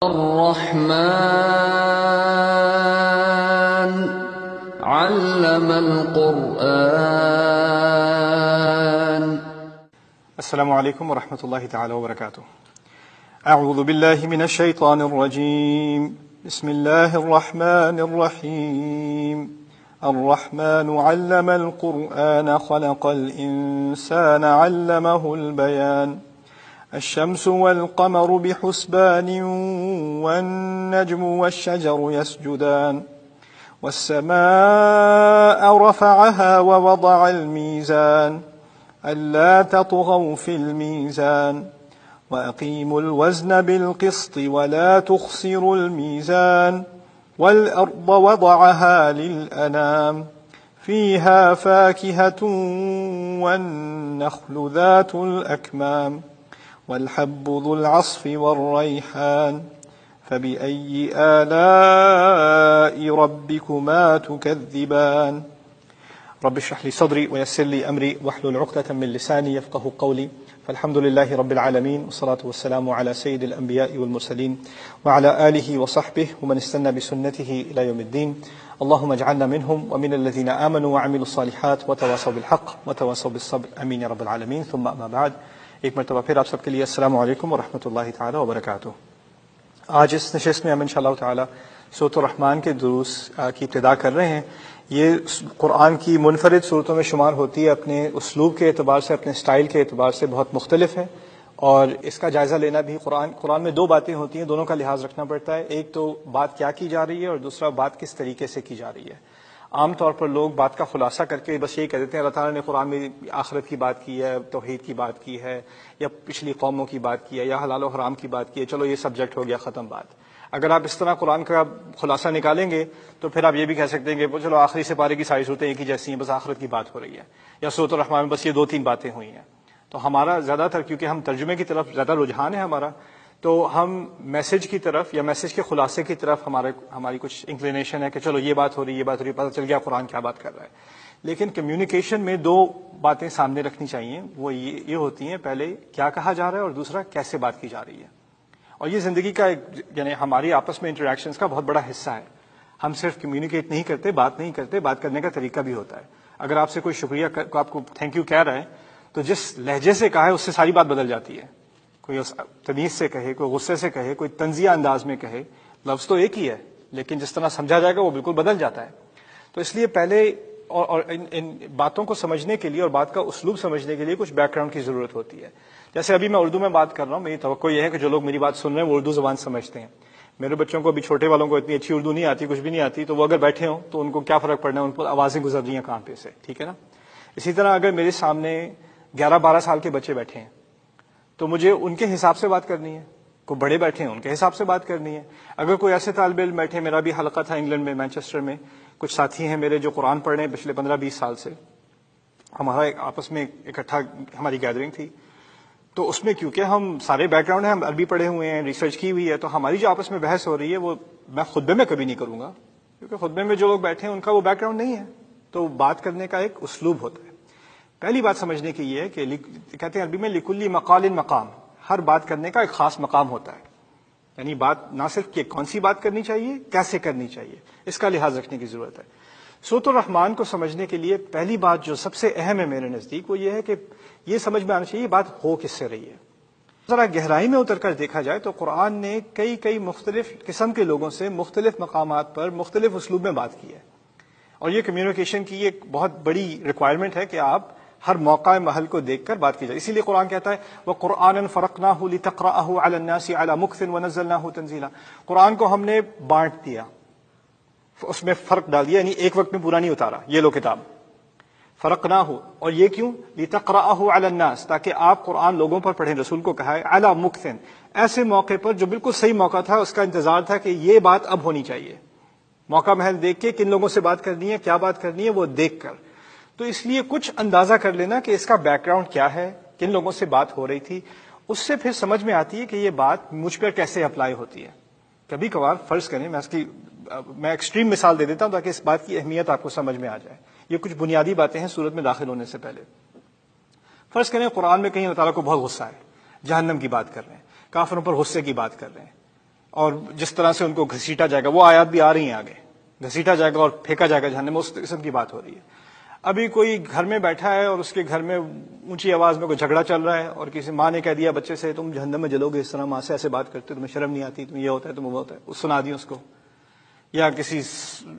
الرحمن علم القرآن. السلام علیکم ورحمۃ اللہ تعالی وبرکاتہ. اعوذ باللہ من الشیطان الرجیم. بسم اللہ الرحمن الرحیم. الرحمن علم القرآن خلق الانسان علمه البیان. الشمس والقمر بحسبان والنجم والشجر يسجدان والسماء رفعها ووضع الميزان ألا تطغوا في الميزان وأقيموا الوزن بالقسط ولا تخسروا الميزان والأرض وضعها للأنام فيها فاكهة والنخل ذات الأكمام والحب ذو العصف والريحان فبأي آلاء ربكما تكذبان. رب اشرح لي صدري ويسر لي أمري واحلل عقدة من لساني يفقهوا قولي. فالحمد لله رب العالمين والصلاة والسلام على سيد الأنبياء والمرسلين وعلى آله وصحبه ومن استنى بسنته إلى يوم الدين. اللهم اجعلنا منهم ومن الذين آمنوا وعملوا الصالحات وتواصوا بالحق وتواصوا بالصبر. آمين يا رب العالمين. ثم أما بعد. ایک مرتبہ پھر آپ سب کے لیے السلام علیکم ورحمۃ اللہ تعالی وبرکاتہ. آج اس نشست میں ہم انشاءاللہ تعالی سورۃ الرحمن کے دروس کی ابتدا کر رہے ہیں. یہ قرآن کی منفرد صورتوں میں شمار ہوتی ہے. اپنے اسلوب کے اعتبار سے، اپنے سٹائل کے اعتبار سے بہت مختلف ہے، اور اس کا جائزہ لینا بھی قرآن میں دو باتیں ہوتی ہیں، دونوں کا لحاظ رکھنا پڑتا ہے. ایک تو بات کیا کی جا رہی ہے، اور دوسرا بات کس طریقے سے کی جا رہی ہے. عام طور پر لوگ بات کا خلاصہ کر کے بس یہی کہہ دیتے ہیں اللہ تعالیٰ نے قرآن میں آخرت کی بات کی ہے، توحید کی بات کی ہے، یا پچھلی قوموں کی بات کی ہے، یا حلال و حرام کی بات کی ہے، چلو یہ سبجیکٹ ہو گیا، ختم بات. اگر آپ اس طرح قرآن کا خلاصہ نکالیں گے تو پھر آپ یہ بھی کہہ سکتے ہیں کہ چلو آخری سپارے کی ساری صورتیں ایک ہی جیسی ہیں، بس آخرت کی بات ہو رہی ہے، یا سورۃ الرحمن میں بس یہ 2-3 باتیں ہوئی ہیں. تو ہمارا زیادہ تر، کیونکہ ہم ترجمے کی طرف زیادہ رجحان ہے ہمارا، تو ہم میسج کی طرف یا میسج کے خلاصے کی طرف ہماری کچھ انکلینیشن ہے کہ چلو یہ بات ہو رہی ہے، یہ بات ہو رہی ہے، پتہ چل گیا قرآن کیا بات کر رہا ہے. لیکن کمیونیکیشن میں 2 باتیں سامنے رکھنی چاہیے. وہ یہ ہوتی ہیں، پہلے کیا کہا جا رہا ہے، اور دوسرا کیسے بات کی جا رہی ہے. اور یہ زندگی کا یعنی ہماری آپس میں انٹریکشنز کا بہت بڑا حصہ ہے. ہم صرف کمیونیکیٹ نہیں کرتے، بات نہیں کرتے، بات کرنے کا طریقہ بھی ہوتا ہے. اگر آپ سے کوئی شکریہ، آپ کو تھینک یو کہہ رہا ہے، تو جس لہجے سے کہا ہے اس سے ساری بات بدل جاتی ہے. کوئی تمیز سے کہے، کوئی غصے سے کہے، کوئی طنزیہ انداز میں کہے، لفظ تو ایک ہی ہے لیکن جس طرح سمجھا جائے گا وہ بالکل بدل جاتا ہے. تو اس لیے پہلے اور ان باتوں کو سمجھنے کے لیے اور بات کا اسلوب سمجھنے کے لیے کچھ بیک گراؤنڈ کی ضرورت ہوتی ہے. جیسے ابھی میں اردو میں بات کر رہا ہوں، میری توقع یہ ہے کہ جو لوگ میری بات سن رہے ہیں وہ اردو زبان سمجھتے ہیں. میرے بچوں کو ابھی چھوٹے والوں کو اتنی اچھی اردو نہیں آتی، کچھ بھی نہیں آتی، تو وہ اگر بیٹھے ہوں تو ان کو کیا فرق پڑنا ہے، ان پر آوازیں گزر رہی ہیں کان پہ سے، ٹھیک ہے نا. اسی طرح اگر میرے سامنے 11-12 سال کے بچے بیٹھے ہیں تو مجھے ان کے حساب سے بات کرنی ہے. کوئی بڑے بیٹھے ہیں ان کے حساب سے بات کرنی ہے. اگر کوئی ایسے طالب علم بیٹھے، میرا بھی حلقہ تھا انگلینڈ میں، مینچسٹر میں، کچھ ساتھی ہیں میرے جو قرآن پڑھ رہے ہیں پچھلے 15-20 سال سے، ہمارا آپس میں اکٹھا ہماری گیدرنگ تھی. تو اس میں کیونکہ ہم سارے بیک گراؤنڈ ہیں، ہم عربی پڑھے ہوئے ہیں، ریسرچ کی ہوئی ہے، تو ہماری جو آپس میں بحث ہو رہی ہے وہ میں خطبے میں کبھی نہیں کروں گا، کیونکہ خطبے میں جو لوگ بیٹھے ہیں ان کا وہ بیک گراؤنڈ نہیں ہے. تو بات کرنے کا ایک اسلوب ہوتا ہے. پہلی بات سمجھنے کی یہ ہے کہ کہتے ہیں عربی میں لکل مقال مقام، ہر بات کرنے کا ایک خاص مقام ہوتا ہے. یعنی بات نہ صرف کہ کون سی بات کرنی چاہیے، کیسے کرنی چاہیے، اس کا لحاظ رکھنے کی ضرورت ہے. سورۃ الرحمن کو سمجھنے کے لیے پہلی بات جو سب سے اہم ہے میرے نزدیک وہ یہ ہے کہ یہ سمجھ میں آنا چاہیے یہ بات ہو کس سے رہی ہے. ذرا گہرائی میں اتر کر دیکھا جائے تو قرآن نے کئی مختلف قسم کے لوگوں سے مختلف مقامات پر مختلف اسلوب میں بات کی ہے. اور یہ کمیونیکیشن کی ایک بہت بڑی ریکوائرمنٹ ہے کہ آپ ہر موقع محل کو دیکھ کر بات کی جائے. اسی لیے قرآن کہتا ہے وَقُرْآنًا فَرَقْنَاهُ لِتَقْرَأَهُ عَلَى النَّاسِ عَلَى مُكْثٍ وَنَزَّلْنَاهُ تَنزِيلًا. قرآن کو ہم نے بانٹ دیا، اس میں فرق ڈال دیا، یعنی ایک وقت میں پورا نہیں اتارا. یہ لو کتاب فرقناہ، اور یہ کیوں؟ لِتَقْرَأَهُ عَلَى النَّاسِ، تاکہ آپ قرآن لوگوں پر پڑھیں. رسول کو کہا ہے عَلَى مُكْثٍ، ایسے موقع پر جو بالکل صحیح موقع تھا، اس کا انتظار تھا کہ یہ بات اب ہونی چاہیے. موقع محل دیکھ کے کن لوگوں سے بات کرنی ہے، کیا بات کرنی ہے، وہ دیکھ کر. تو اس لیے کچھ اندازہ کر لینا کہ اس کا بیک گراؤنڈ کیا ہے، کن لوگوں سے بات ہو رہی تھی، اس سے پھر سمجھ میں آتی ہے کہ یہ بات مجھ پر کیسے اپلائی ہوتی ہے. کبھی کبھار فرض کریں، میں ایکسٹریم مثال دے دیتا ہوں تاکہ اس بات کی اہمیت آپ کو سمجھ میں آ جائے. یہ کچھ بنیادی باتیں ہیں سورت میں داخل ہونے سے پہلے. فرض کریں قرآن میں کہیں اللہ تعالیٰ کو بہت غصہ ہے، جہنم کی بات کر رہے ہیں، کافروں پر غصے کی بات کر رہے ہیں، اور جس طرح سے ان کو گھسیٹا جائے گا، وہ آیات بھی آ رہی ہیں آگے، گھسیٹا جائے گا اور پھینکا جائے گا جہنم میں، اس قسم کی بات ہو رہی ہے۔ ابھی کوئی گھر میں بیٹھا ہے اور اس کے گھر میں اونچی آواز میں کوئی جھگڑا چل رہا ہے اور کسی ماں نے کہہ دیا بچے سے تم جہنم میں جلو گے، اس طرح ماں سے ایسے بات کرتے، تمہیں شرم نہیں آتی، تم یہ ہوتا ہے، تم وہ ہوتا ہے، سنا دی اس کو۔ یا کسی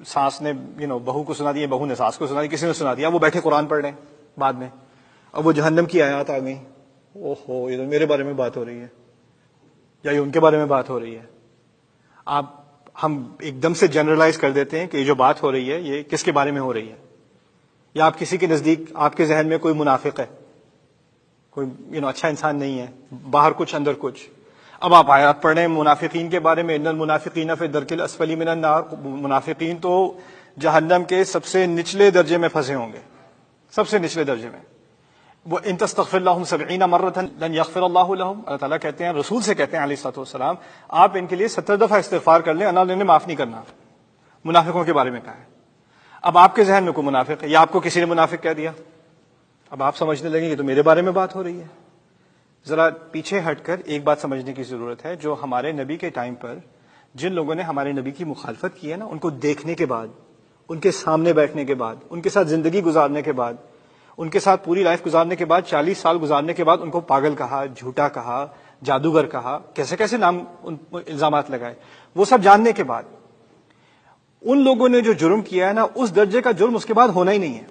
ساس نے بہو کو سنا دیا، بہو نے ساس کو سنا دیا، کسی نے سنا دیا، وہ بیٹھے قرآن پڑھ رہے ہیں بعد میں، اب وہ جہنم کی آیات آ گئی، اوہو یہ تو میرے بارے میں بات ہو رہی ہے یا یہ ان کے بارے میں بات ہو رہی ہے۔ ہم ایک دم سے جنرلائز کر دیتے ہیں کہ یہ جو بات ہو رہی ہے یہ کس کے بارے میں ہو رہی ہے، یا آپ کسی کے نزدیک آپ کے ذہن میں کوئی منافق ہے، کوئی اچھا انسان نہیں ہے، باہر کچھ اندر کچھ، اب آپ آیات پڑھ رہے ہیں منافقین کے بارے میں، ان المنافقین فی الدرک الاسفل من النار، منافقین تو جہنم کے سب سے نچلے درجے میں پھنسے ہوں گے، سب سے نچلے درجے میں۔ وہ ان تستغفر لهم 70 مرة لن يغفر الله لهم، اللہ تعالیٰ کہتے ہیں، رسول سے کہتے ہیں علیہ الصلوۃ والسلام، آپ ان کے لیے 70 دفعہ استغفار کر لیں، اللہ انہیں معاف نہیں کرنا۔ منافقوں کے بارے میں کہا ہے۔ اب آپ کے ذہن میں کوئی منافق ہے یا آپ کو کسی نے منافق کہہ دیا، اب آپ سمجھنے لگیں کہ تو میرے بارے میں بات ہو رہی ہے۔ ذرا پیچھے ہٹ کر ایک بات سمجھنے کی ضرورت ہے، جو ہمارے نبی کے ٹائم پر جن لوگوں نے ہمارے نبی کی مخالفت کی ہے نا، ان کو دیکھنے کے بعد، ان کے سامنے بیٹھنے کے بعد، ان کے ساتھ زندگی گزارنے کے بعد، ان کے ساتھ پوری لائف گزارنے کے بعد، 40 سال گزارنے کے بعد ان کو پاگل کہا، جھوٹا کہا، جادوگر کہا، کیسے کیسے نام الزامات لگائے، وہ سب جاننے کے بعد ان لوگوں نے جو جرم کیا ہے نا، اس درجے کا جرم اس کے بعد ہونا ہی نہیں ہے۔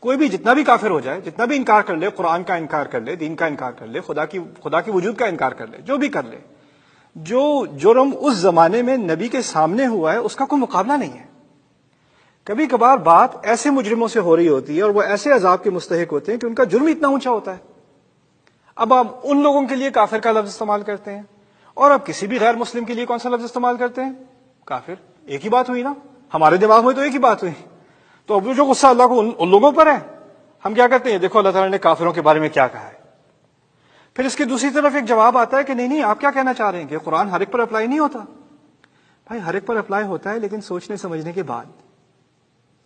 کوئی بھی جتنا بھی کافر ہو جائے، جتنا بھی انکار کر لے، قرآن کا انکار کر لے، دین کا انکار کر لے، خدا کی وجود کا انکار کر لے، جو بھی کر لے، جو جرم اس زمانے میں نبی کے سامنے ہوا ہے اس کا کوئی مقابلہ نہیں ہے۔ کبھی کبھار بات ایسے مجرموں سے ہو رہی ہوتی ہے اور وہ ایسے عذاب کے مستحق ہوتے ہیں کہ ان کا جرم اتنا اونچا ہوتا ہے، اب آپ ان لوگوں کے لیے کافر کا لفظ استعمال کرتے ہیں، اور اب کسی بھی غیر مسلم کے لیے کون سا لفظ استعمال کرتے ہیں؟ کافر۔ ایک ہی بات ہوئی نا، ہمارے دماغ میں تو ایک ہی بات ہوئی۔ تو اب جو غصہ اللہ کو ان لوگوں پر ہے، ہم کیا کرتے ہیں؟ دیکھو اللہ تعالیٰ نے کافروں کے بارے میں کیا کہا ہے۔ پھر اس کی دوسری طرف ایک جواب آتا ہے کہ نہیں آپ کیا کہنا چاہ رہے ہیں کہ قرآن ہر ایک پر اپلائی نہیں ہوتا؟ بھائی ہر ایک پر اپلائی ہوتا ہے، لیکن سوچنے سمجھنے کے بعد،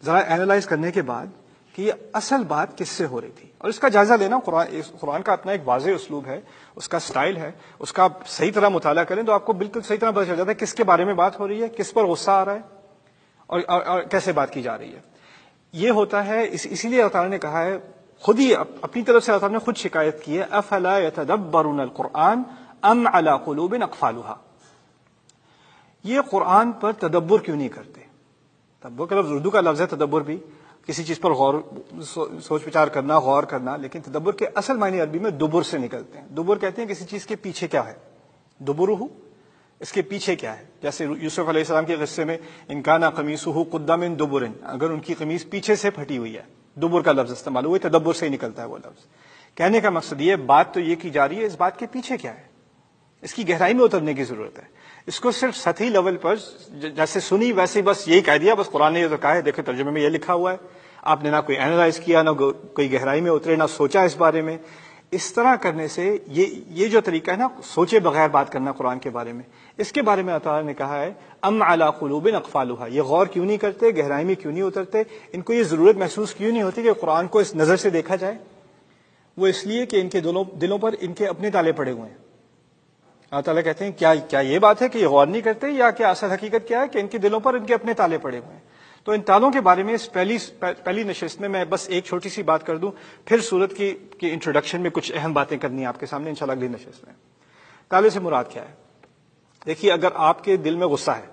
ذرا اینالائز کرنے کے بعد کہ یہ اصل بات کس سے ہو رہی تھی، اور اس کا جائزہ لینا۔ قرآن کا اپنا ایک واضح اسلوب ہے، اس کا سٹائل ہے، اس کا آپ صحیح طرح مطالعہ کریں تو آپ کو بالکل صحیح طرح پتہ چل جاتا ہے کس کے بارے میں بات ہو رہی ہے، کس پر غصہ آ رہا ہے، اور کیسے بات کی جا رہی ہے۔ یہ ہوتا ہے، اسی لیے اللہ تعالیٰ نے کہا ہے، خود ہی اپنی طرف سے اللہ تعالیٰ نے خود شکایت کی ہے، افلا یتدبرون القرآن ام علی قلوب اقفالها، یہ قرآن پر تدبر کیوں نہیں کرتے؟ تدبر کا لفظ اردو کا لفظ ہے، تدبر بھی کسی چیز پر غور، سوچ وچار کرنا، غور کرنا، لیکن تدبر کے اصل معنی عربی میں دبر سے نکلتے ہیں۔ دبر کہتے ہیں کسی چیز کے پیچھے کیا ہے، دبرہ، اس کے پیچھے کیا ہے۔ جیسے یوسف علیہ السلام کے قصے میں ان کان قمیصہ قد من دبر، اگر ان کی قمیص پیچھے سے پھٹی ہوئی ہے، دبر کا لفظ استعمال ہوا، تدبر سے ہی نکلتا ہے وہ لفظ۔ کہنے کا مقصد یہ، بات تو یہ کی جا رہی ہے، اس بات کے پیچھے کیا ہے، اس کی گہرائی میں اترنے کی ضرورت ہے۔ اس کو صرف سطحی لیول پر جیسے سنی ویسے بس یہی کہہ دیا، بس قرآن نے یہ تو کہا ہے، دیکھیں ترجمے میں یہ لکھا ہوا ہے، آپ نے نہ کوئی اینالائز کیا، نہ کوئی گہرائی میں اترے، نہ سوچا اس بارے میں۔ اس طرح کرنے سے یہ جو طریقہ ہے نا، سوچے بغیر بات کرنا قرآن کے بارے میں، اس کے بارے میں اللہ تعالیٰ نے کہا ہے ام علی قلوب اقفالها، یہ غور کیوں نہیں کرتے، گہرائی میں کیوں نہیں اترتے، ان کو یہ ضرورت محسوس کیوں نہیں ہوتی کہ قرآن کو اس نظر سے دیکھا جائے؟ وہ اس لیے کہ ان کے دلوں پر ان کے اپنے تالے پڑے ہوئے ہیں۔ اللہ تعالیٰ کہتے ہیں کیا یہ بات ہے کہ یہ غور نہیں کرتے، یا کیا اصل حقیقت کیا ہے کہ ان کے دلوں پر ان کے اپنے تالے پڑے ہوئے ہیں؟ تو ان تالوں کے بارے میں اس پہلی نشست میں میں بس ایک چھوٹی سی بات کر دوں، پھر سورت کی انٹروڈکشن میں کچھ اہم باتیں کرنی ہیں آپ کے سامنے انشاءاللہ اگلی نشست میں۔ تالے سے مراد کیا ہے؟ دیکھیے، اگر آپ کے دل میں غصہ ہے،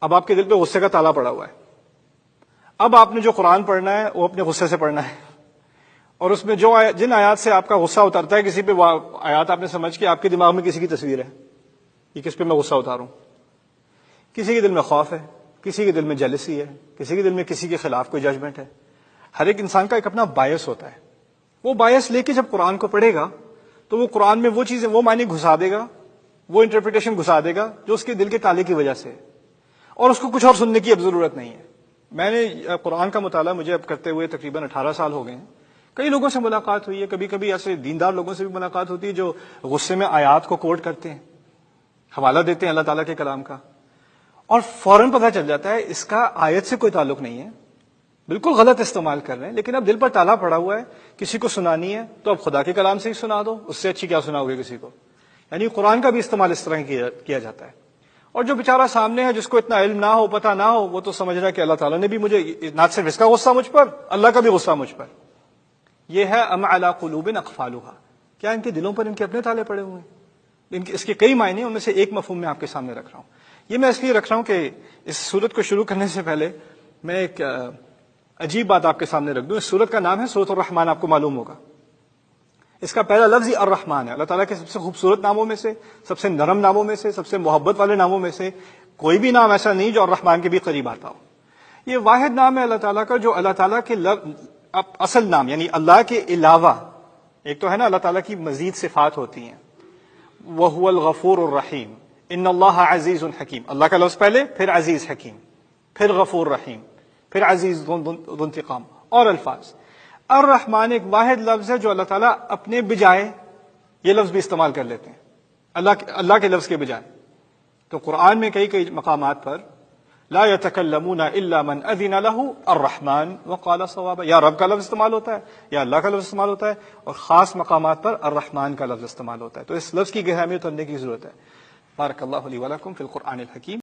اب آپ کے دل پہ غصے کا تالا پڑا ہوا ہے، اب آپ نے جو قرآن پڑھنا ہے وہ اپنے غصے سے پڑھنا ہے، اور اس میں جن آیات سے آپ کا غصہ اترتا ہے کسی پہ، وہ آیات آپ نے سمجھ کے آپ کے دماغ میں کسی کی تصویر ہے، یہ کس پہ میں غصہ اتاروں؟ کسی کے دل میں خوف ہے، کسی کے دل میں جیلسی ہے، کسی کے دل میں کسی کے خلاف کوئی ججمنٹ ہے۔ ہر ایک انسان کا ایک اپنا بایس ہوتا ہے، وہ بایس لے کے جب قرآن کو پڑھے گا تو وہ قرآن میں وہ چیزیں، وہ معنی گھسا دے گا، وہ انٹرپریٹیشن گھسا دے گا جو اس کے دل کے تالے کی وجہ سے ہے، اور اس کو کچھ اور سننے کی اب ضرورت نہیں ہے۔ میں نے قرآن کا مطالعہ مجھے اب کرتے ہوئے تقریباً 18 سال ہو گئے ہیں، کئی لوگوں سے ملاقات ہوئی ہے، کبھی کبھی ایسے دیندار لوگوں سے بھی ملاقات ہوتی ہے جو غصے میں آیات کو کوٹ کرتے ہیں، حوالہ دیتے ہیں اللہ تعالیٰ کے کلام کا، اور فوراً پتہ چل جاتا ہے اس کا آیت سے کوئی تعلق نہیں ہے، بالکل غلط استعمال کر رہے ہیں، لیکن اب دل پر تالا پڑا ہوا ہے، کسی کو سنانی ہے تو اب خدا کے کلام سے ہی سنا دو، اس سے اچھی کیا سناؤ گے کسی کو؟ یعنی قرآن کا بھی استعمال اس طرح کیا جاتا ہے. اور جو بیچارہ سامنے ہے جس کو اتنا علم نہ ہو، پتہ نہ ہو، وہ تو سمجھ رہا ہے کہ اللہ تعالیٰ نے بھی مجھے نہ صرف اس کا غصہ مجھ پر، اللہ کا بھی غصہ مجھ پر. یہ ہے ام علی قلوب اقفالها، کیا ان کے دلوں پر ان کے اپنے تالے پڑے ہوئے ہیں؟ اس کے کئی معنی ہیں، ان میں سے ایک مفہوم میں آپ کے سامنے رکھ رہا ہوں. یہ میں اس لیے رکھ رہا ہوں کہ اس سورت کو شروع کرنے سے پہلے میں ایک عجیب بات آپ کے سامنے رکھ دوں. اس سورت کا نام ہے سورۃ الرحمن، آپ کو معلوم ہوگا. اس کا پہلا لفظ ہی الرحمن ہے. اللہ تعالیٰ کے سب سے خوبصورت ناموں میں سے، سب سے نرم ناموں میں سے، سب سے محبت والے ناموں میں سے کوئی بھی نام ایسا نہیں جو الرحمن کے بھی قریب آتا ہو. یہ واحد نام ہے اللہ تعالیٰ کا جو اللہ تعالیٰ کے اصل نام یعنی اللہ کے علاوہ، ایک تو ہے نا اللہ تعالیٰ کی مزید صفات ہوتی ہیں، وَهُوَ الْغَفُورُ الرَّحِيمُ، ان اللہ عزیز حکیم. اللہ کا لفظ پہلے، پھر عزیز حکیم، پھر غفور رحیم، پھر عزیز ذو انتقام اور الفاظ. الرحمن ایک واحد لفظ ہے جو اللہ تعالیٰ اپنے بجائے یہ لفظ بھی استعمال کر لیتے ہیں، اللہ کے لفظ کے بجائے. تو قرآن میں کئی مقامات پر لا يتكلمون الا من اذن له الرحمن وقال صوابا، یا رب کا لفظ استعمال ہوتا ہے یا اللہ کا لفظ استعمال ہوتا ہے، اور خاص مقامات پر الرحمن کا لفظ استعمال ہوتا ہے. تو اس لفظ کی گہرائی میں اترنے کی ضرورت ہے. بارک اللہ لی ولکم فی القرآن الحکیم.